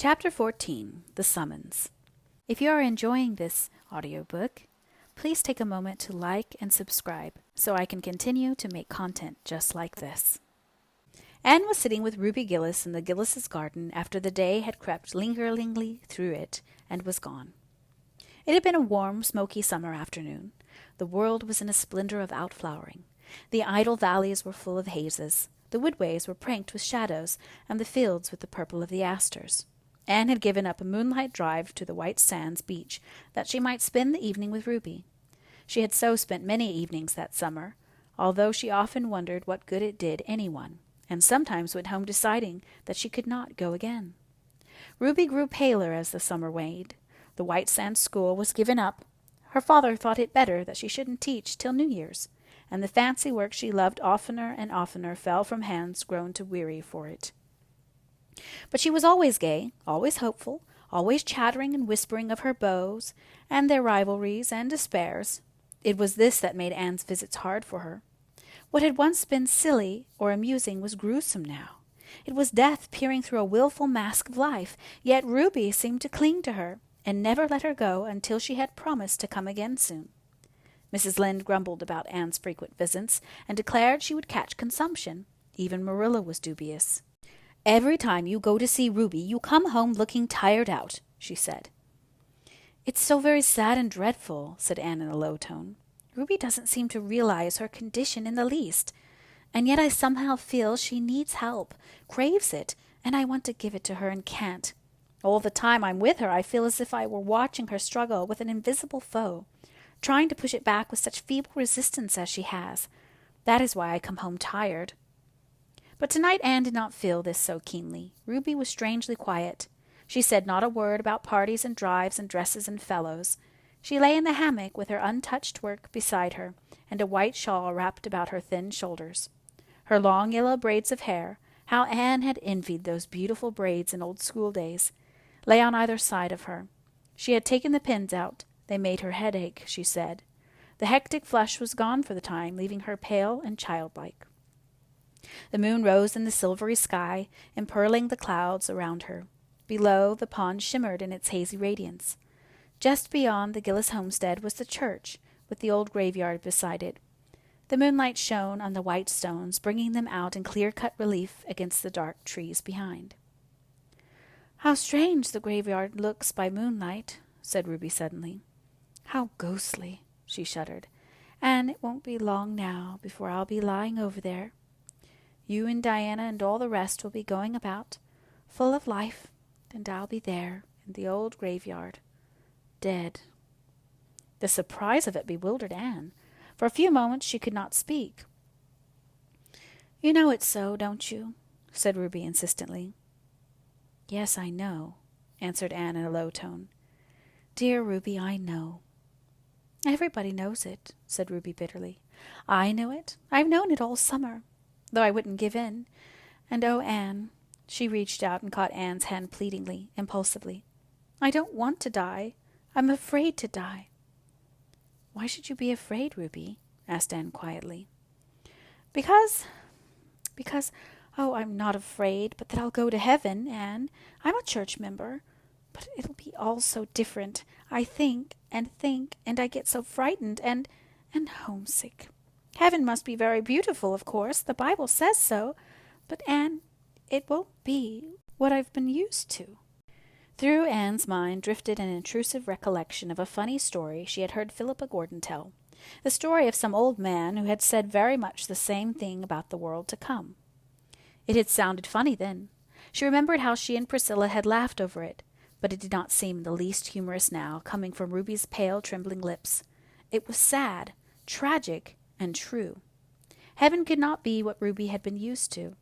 Chapter 14, The Summons. If you are enjoying this audiobook, please take a moment to like and subscribe so I can continue to make content just like this. Anne was sitting with Ruby Gillis in the Gillis' garden after the day had crept lingeringly through it and was gone. It had been a warm, smoky summer afternoon. The world was in a splendor of outflowering. The idle valleys were full of hazes. The woodways were pranked with shadows, and the fields with the purple of the asters. Anne had given up a moonlight drive to the White Sands beach that she might spend the evening with Ruby. She had so spent many evenings that summer, although she often wondered what good it did anyone, and sometimes went home deciding that she could not go again. Ruby grew paler as the summer waned. The White Sands school was given up. Her father thought it better that she shouldn't teach till New Year's, and the fancy work she loved oftener and oftener fell from hands grown too weary for it. But she was always gay, always hopeful, always chattering and whispering of her beaux, and their rivalries and despairs. It was this that made Anne's visits hard for her. What had once been silly or amusing was gruesome now. It was death peering through a wilful mask of life, yet Ruby seemed to cling to her, and never let her go until she had promised to come again soon. Mrs. Lynde grumbled about Anne's frequent visits, and declared she would catch consumption. Even Marilla was dubious. "Every time you go to see Ruby, you come home looking tired out," she said. "It's so very sad and dreadful," said Anne in a low tone. "Ruby doesn't seem to realize her condition in the least, and yet I somehow feel she needs help, craves it, and I want to give it to her and can't. All the time I'm with her, I feel as if I were watching her struggle with an invisible foe, trying to push it back with such feeble resistance as she has. That is why I come home tired." But tonight Anne did not feel this so keenly. Ruby was strangely quiet. She said not a word about parties and drives and dresses and fellows. She lay in the hammock with her untouched work beside her, and a white shawl wrapped about her thin shoulders. Her long yellow braids of hair, how Anne had envied those beautiful braids in old school days, lay on either side of her. She had taken the pins out. They made her head ache, she said. The hectic flush was gone for the time, leaving her pale and childlike. The moon rose in the silvery sky, empearling the clouds around her. Below, the pond shimmered in its hazy radiance. Just beyond the Gillis homestead was the church, with the old graveyard beside it. The moonlight shone on the white stones, bringing them out in clear-cut relief against the dark trees behind. "How strange the graveyard looks by moonlight," said Ruby suddenly. "How ghostly," she shuddered. "And it won't be long now before I'll be lying over there. You and Diana and all the rest will be going about, full of life, and I'll be there in the old graveyard, dead." The surprise of it bewildered Anne. For a few moments she could not speak. "You know it's so, don't you?" said Ruby insistently. "Yes, I know," answered Anne in a low tone. "Dear Ruby, I know." "Everybody knows it," said Ruby bitterly. "I know it. I've known it all summer, though I wouldn't give in. And oh, Anne," she reached out and caught Anne's hand pleadingly, impulsively, "I don't want to die. I'm afraid to die." "Why should you be afraid, Ruby?" asked Anne quietly. Because, oh, I'm not afraid, but that I'll go to heaven, Anne. I'm a church member. But it'll be all so different. I think, and I get so frightened and homesick. Heaven must be very beautiful, of course. The Bible says so. But, Anne, it won't be what I've been used to." Through Anne's mind drifted an intrusive recollection of a funny story she had heard Philippa Gordon tell, the story of some old man who had said very much the same thing about the world to come. It had sounded funny then. She remembered how she and Priscilla had laughed over it, but it did not seem the least humorous now, coming from Ruby's pale, trembling lips. It was sad, tragic, and true. Heaven could not be what Ruby had been used to.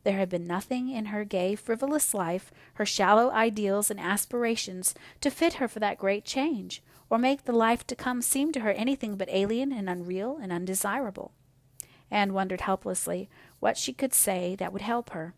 There had been nothing in her gay, frivolous life, her shallow ideals and aspirations, to fit her for that great change, or make the life to come seem to her anything but alien and unreal and undesirable. Anne wondered helplessly what she could say that would help her.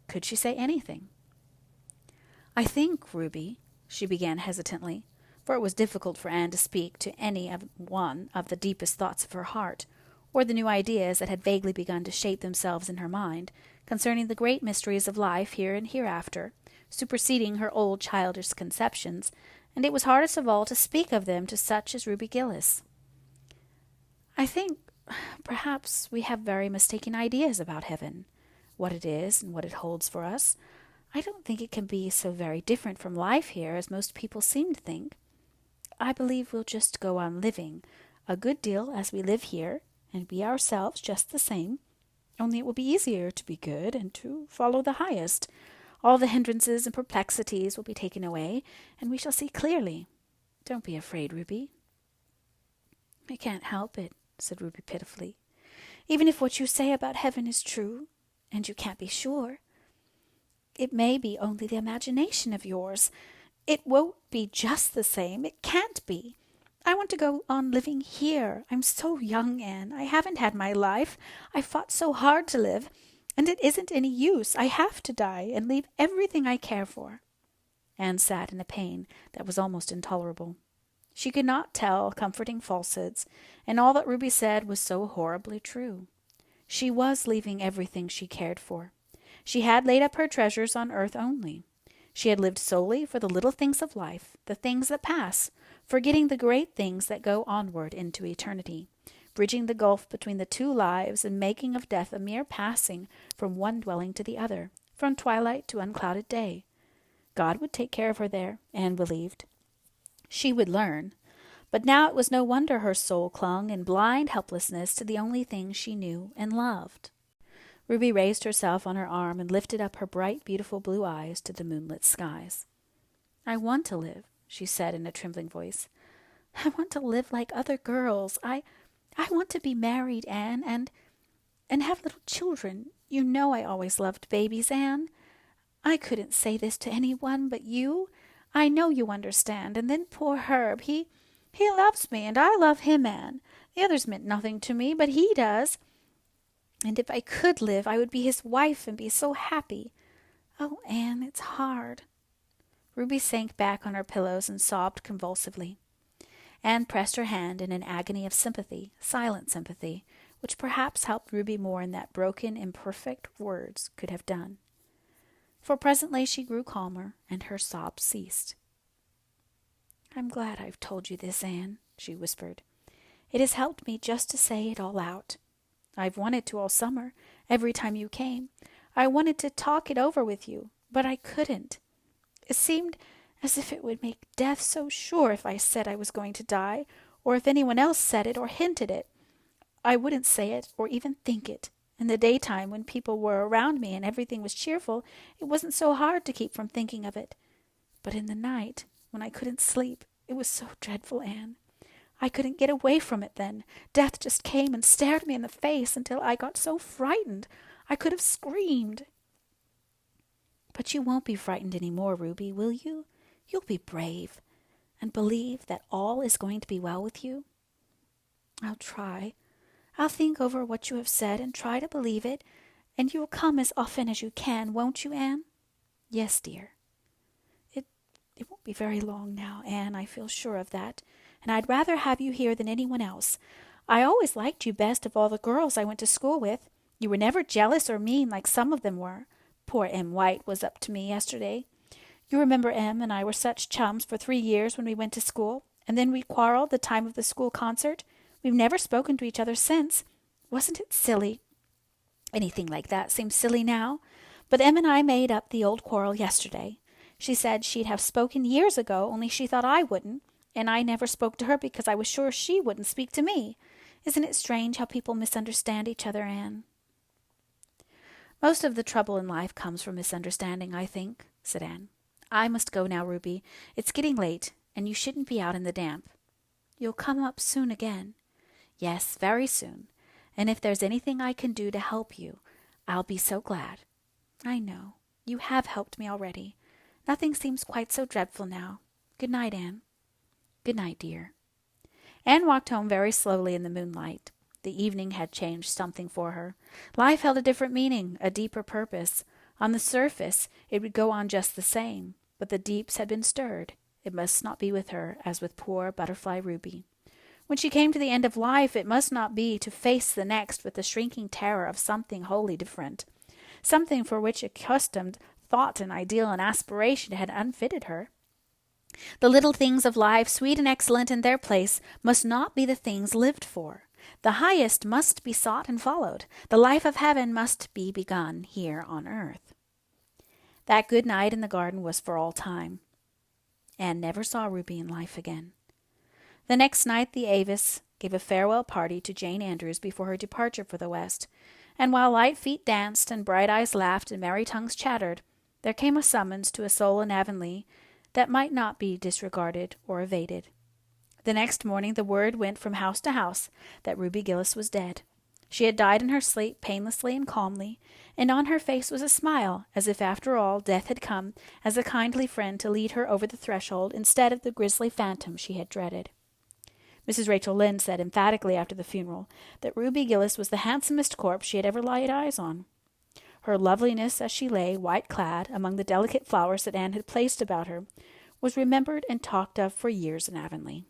Could she say anything? "I think, Ruby," she began hesitantly, for it was difficult for Anne to speak to any one of the deepest thoughts of her heart, or the new ideas that had vaguely begun to shape themselves in her mind concerning the great mysteries of life here and hereafter, superseding her old childish conceptions, and it was hardest of all to speak of them to such as Ruby Gillis. I think perhaps we have very mistaken ideas about heaven, what it is and what it holds for us. I don't think it can be so very different from life here as most people seem to think. I believe we'll just go on living a good deal as we live here, and be ourselves just the same, only it will be easier to be good and to follow the highest. All the hindrances and perplexities will be taken away, and we shall see clearly. Don't be afraid, Ruby." "I can't help it," said Ruby pitifully. "Even if what you say about heaven is true, and you can't be sure, it may be only the imagination of yours. It won't be just the same. It can't be. I want to go on living here. I'm so young, Anne. I haven't had my life. I fought so hard to live, and it isn't any use. I have to die and leave everything I care for." Anne sat in a pain that was almost intolerable. She could not tell comforting falsehoods, and all that Ruby said was so horribly true. She was leaving everything she cared for. She had laid up her treasures on earth only. She had lived solely for the little things of life, the things that pass, forgetting the great things that go onward into eternity, bridging the gulf between the two lives and making of death a mere passing from one dwelling to the other, from twilight to unclouded day. God would take care of her there, Anne believed. She would learn. But now it was no wonder her soul clung in blind helplessness to the only thing she knew and loved. Ruby raised herself on her arm and lifted up her bright, beautiful blue eyes to the moonlit skies. "I want to live," she said in a trembling voice. "I want to live like other girls. I want to be married, Anne, and have little children. You know I always loved babies, Anne. I couldn't say this to anyone but you. I know you understand. And then poor Herb, he loves me, and I love him, Anne. The others meant nothing to me, but he does. And if I could live, I would be his wife and be so happy. Oh, Anne, it's hard." Ruby sank back on her pillows and sobbed convulsively. Anne pressed her hand in an agony of sympathy, silent sympathy, which perhaps helped Ruby more than that broken, imperfect words could have done. For presently she grew calmer, and her sobs ceased. "I'm glad I've told you this, Anne," she whispered. "It has helped me just to say it all out. I've wanted to all summer, every time you came. I wanted to talk it over with you, but I couldn't. It seemed as if it would make death so sure if I said I was going to die, or if anyone else said it or hinted it. I wouldn't say it or even think it. In the daytime, when people were around me and everything was cheerful, it wasn't so hard to keep from thinking of it. But in the night, when I couldn't sleep, it was so dreadful, Anne. I couldn't get away from it then. Death just came and stared me in the face until I got so frightened I could have screamed." "But you won't be frightened any more, Ruby, will you? You'll be brave, and believe that all is going to be well with you?" "I'll try. I'll think over what you have said and try to believe it, and you will come as often as you can, won't you, Anne?" "Yes, dear." It won't be very long now, Anne, I feel sure of that, and I'd rather have you here than anyone else. I always liked you best of all the girls I went to school with. You were never jealous or mean like some of them were. Poor Em White was up to me yesterday. You remember Em and I were such chums for 3 years when we went to school, and then we quarreled the time of the school concert. We've never spoken to each other since. Wasn't it silly? Anything like that seems silly now. But Em and I made up the old quarrel yesterday. She said she'd have spoken years ago, only she thought I wouldn't, and I never spoke to her because I was sure she wouldn't speak to me. Isn't it strange how people misunderstand each other, Anne?" "Most of the trouble in life comes from misunderstanding, I think," said Anne. "I must go now, Ruby. It's getting late, and you shouldn't be out in the damp." "You'll come up soon again?" "Yes, very soon. And if there's anything I can do to help you, I'll be so glad." "I know. You have helped me already. Nothing seems quite so dreadful now. Good night, Anne." "Good night, dear." Anne walked home very slowly in the moonlight. The evening had changed something for her. Life held a different meaning, a deeper purpose. On the surface, it would go on just the same, but the deeps had been stirred. It must not be with her as with poor butterfly Ruby. When she came to the end of life, it must not be to face the next with the shrinking terror of something wholly different, something for which accustomed thought and ideal and aspiration had unfitted her. The little things of life, sweet and excellent in their place, must not be the things lived for. The highest must be sought and followed. The life of heaven must be begun here on earth. That good night in the garden was for all time. Anne never saw Ruby in life again. The next night the Avis gave a farewell party to Jane Andrews before her departure for the West, and while light feet danced and bright eyes laughed and merry tongues chattered, there came a summons to a soul in Avonlea that might not be disregarded or evaded. The next morning the word went from house to house that Ruby Gillis was dead. She had died in her sleep painlessly and calmly, and on her face was a smile, as if after all death had come as a kindly friend to lead her over the threshold instead of the grisly phantom she had dreaded. Mrs. Rachel Lynde said emphatically after the funeral that Ruby Gillis was the handsomest corpse she had ever laid eyes on. Her loveliness as she lay, white-clad, among the delicate flowers that Anne had placed about her, was remembered and talked of for years in Avonlea.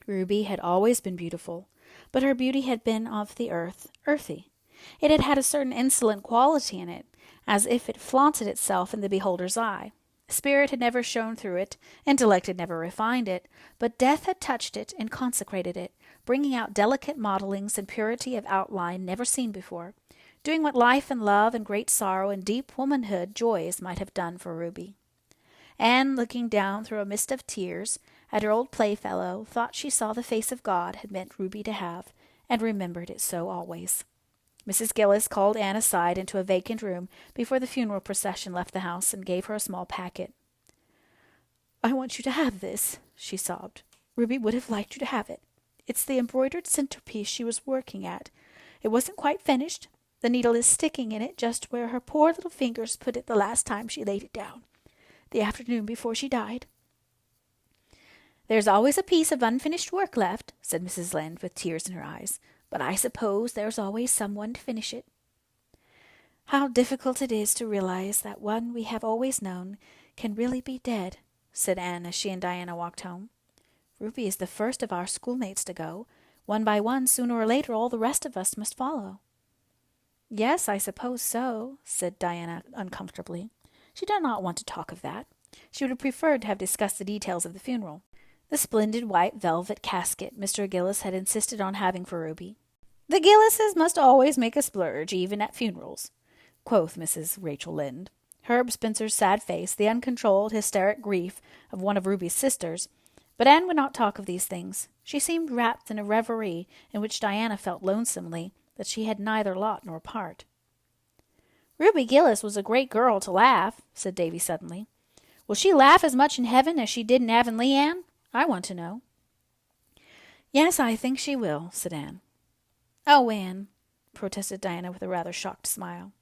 Ruby had always been beautiful, but her beauty had been of the earth, earthy. It had had a certain insolent quality in it, as if it flaunted itself in the beholder's eye. Spirit had never shone through it, intellect had never refined it, but death had touched it and consecrated it, bringing out delicate modellings and purity of outline never seen before, doing what life and love and great sorrow and deep womanhood joys might have done for Ruby. Anne, looking down through a mist of tears at her old playfellow, thought she saw the face of God had meant Ruby to have, and remembered it so always. Mrs. Gillis called Anne aside into a vacant room before the funeral procession left the house and gave her a small packet. "I want you to have this," she sobbed. "Ruby would have liked you to have it. It's the embroidered centerpiece she was working at. It wasn't quite finished. The needle is sticking in it just where her poor little fingers put it the last time she laid it down, the afternoon before she died." "There's always a piece of unfinished work left," said Mrs. Lynde with tears in her eyes, "but I suppose there's always someone to finish it." "How difficult it is to realize that one we have always known can really be dead," said Anne as she and Diana walked home. "Ruby is the first of our schoolmates to go. One by one, sooner or later, all the rest of us must follow." "Yes, I suppose so," said Diana uncomfortably. She did not want to talk of that. She would have preferred to have discussed the details of the funeral. The splendid white velvet casket Mr. Gillis had insisted on having for Ruby. "The Gillises must always make a splurge, even at funerals," quoth Mrs. Rachel Lynde. Herb Spencer's sad face, the uncontrolled, hysteric grief of one of Ruby's sisters. But Anne would not talk of these things. She seemed wrapped in a reverie in which Diana felt lonesomely that she had neither lot nor part. "Ruby Gillis was a great girl to laugh," said Davy suddenly. "Will she laugh as much in heaven as she did in Avonlea, Anne? I want to know." "Yes, I think she will," said Anne. "Oh, Anne," protested Diana with a rather shocked smile.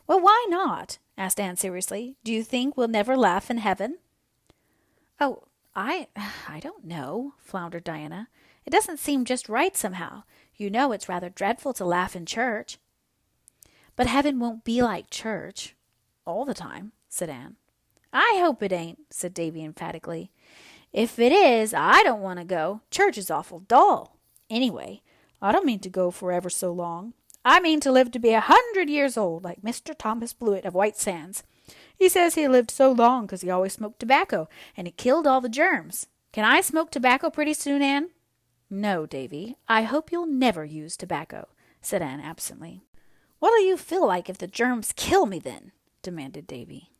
"Well, why not?" asked Anne seriously. "Do you think we'll never laugh in heaven?" "Oh, I don't know," floundered Diana. "It doesn't seem just right somehow. You know it's rather dreadful to laugh in church." "But heaven won't be like church all the time," said Anne. "I hope it ain't," said Davy emphatically. "If it is, I don't want to go. Church is awful dull. Anyway, I don't mean to go for ever so long. I mean to live to be 100 years old, like Mr. Thomas Blewett of White Sands. He says he lived so long because he always smoked tobacco, and it killed all the germs. Can I smoke tobacco pretty soon, Anne?" "No, Davy. I hope you'll never use tobacco," said Anne absently. "What'll you feel like if the germs kill me then?" demanded Davy.